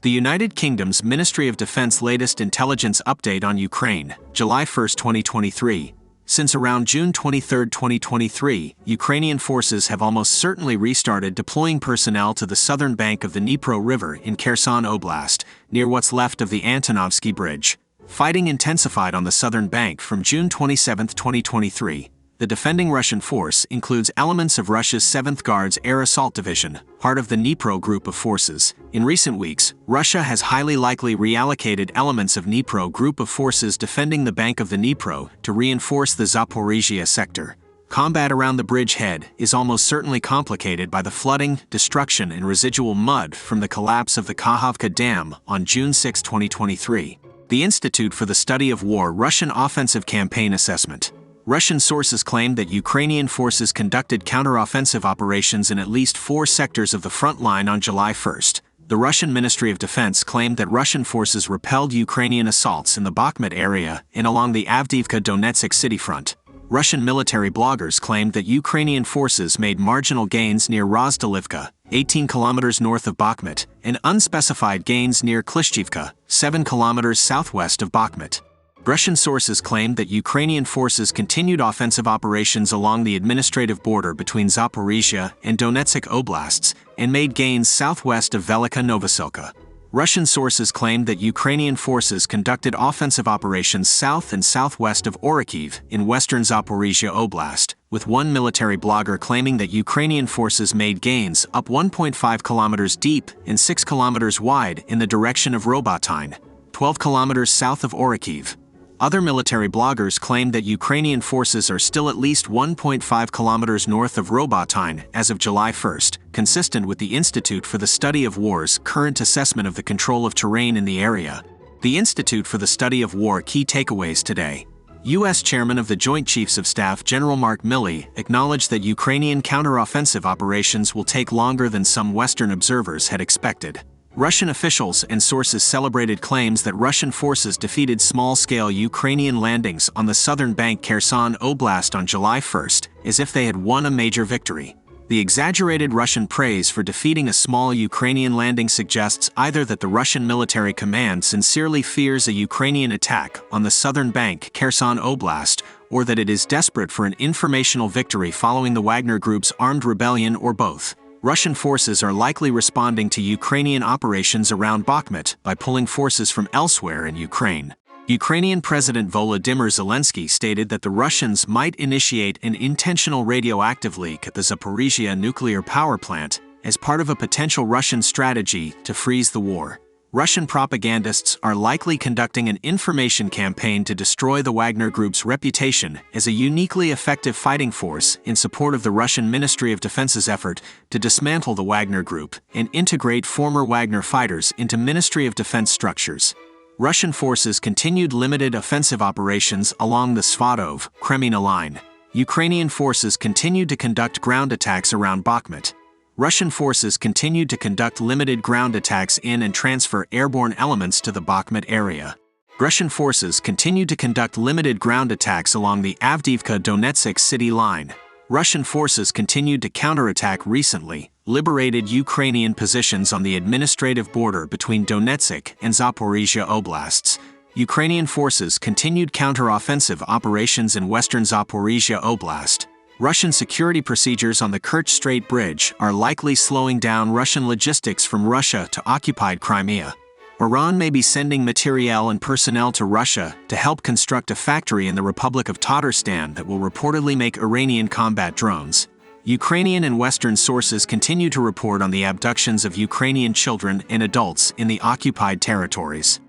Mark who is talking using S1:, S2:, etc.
S1: The United Kingdom's Ministry of Defense latest intelligence update on Ukraine, July 1, 2023. Since around June 23, 2023, Ukrainian forces have almost certainly restarted deploying personnel to the southern bank of the Dnipro River in Kherson Oblast, near what's left of the Antonovskiy Bridge. Fighting intensified on the southern bank from June 27, 2023. The defending Russian force includes elements of Russia's 7th Guards Air Assault Division, part of the Dnipro Group of Forces. In recent weeks, Russia has highly likely reallocated elements of Dnipro Group of Forces defending the bank of the Dnipro to reinforce the Zaporizhzhia sector. Combat around the bridgehead is almost certainly complicated by the flooding, destruction, and residual mud from the collapse of the Kakhovka Dam on June 6, 2023. The Institute for the Study of War Russian Offensive Campaign Assessment. Russian sources claim that Ukrainian forces conducted counteroffensive operations in at least 4 sectors of the front line on July 1. The Russian Ministry of Defense claimed that Russian forces repelled Ukrainian assaults in the Bakhmut area and along the Avdiivka Donetsk city front. Russian military bloggers claimed that Ukrainian forces made marginal gains near Rozdalivka, 18 kilometers north of Bakhmut, and unspecified gains near Klishchivka, 7 kilometers southwest of Bakhmut. Russian sources claimed that Ukrainian forces continued offensive operations along the administrative border between Zaporizhzhia and Donetsk oblasts and made gains southwest of Velika Novoselka. Russian sources claimed that Ukrainian forces conducted offensive operations south and southwest of Orikhiv in western Zaporizhzhia Oblast, with one military blogger claiming that Ukrainian forces made gains up 1.5 kilometers deep and 6 kilometers wide in the direction of Robotyne, 12 kilometers south of Orikhiv. Other military bloggers claimed that Ukrainian forces are still at least 1.5 kilometers north of Robotyne as of July 1, consistent with the Institute for the Study of War's current assessment of the control of terrain in the area. The Institute for the Study of War key takeaways today. U.S. Chairman of the Joint Chiefs of Staff General Mark Milley acknowledged that Ukrainian counteroffensive operations will take longer than some Western observers had expected. Russian officials and sources celebrated claims that Russian forces defeated small-scale Ukrainian landings on the southern bank Kherson Oblast on July 1, as if they had won a major victory. The exaggerated Russian praise for defeating a small Ukrainian landing suggests either that the Russian military command sincerely fears a Ukrainian attack on the southern bank Kherson Oblast, or that it is desperate for an informational victory following the Wagner Group's armed rebellion, or both. Russian forces are likely responding to Ukrainian operations around Bakhmut by pulling forces from elsewhere in Ukraine. Ukrainian President Volodymyr Zelensky stated that the Russians might initiate an intentional radioactive leak at the Zaporizhzhia Nuclear Power Plant as part of a potential Russian strategy to freeze the war. Russian propagandists are likely conducting an information campaign to destroy the Wagner Group's reputation as a uniquely effective fighting force in support of the Russian Ministry of Defense's effort to dismantle the Wagner Group and integrate former Wagner fighters into Ministry of Defense structures. Russian forces continued limited offensive operations along the Svatov-Kreminna line. Ukrainian forces continued to conduct ground attacks around Bakhmut. Russian forces continued to conduct limited ground attacks in and transfer airborne elements to the Bakhmut area. Russian forces continued to conduct limited ground attacks along the Avdiivka Donetsk city line. Russian forces continued to counterattack recently liberated Ukrainian positions on the administrative border between Donetsk and Zaporizhzhia oblasts. Ukrainian forces continued counteroffensive operations in western Zaporizhzhia Oblast. Russian security procedures on the Kerch Strait Bridge are likely slowing down Russian logistics from Russia to occupied Crimea. Iran may be sending materiel and personnel to Russia to help construct a factory in the Republic of Tatarstan that will reportedly make Iranian combat drones. Ukrainian and Western sources continue to report on the abductions of Ukrainian children and adults in the occupied territories.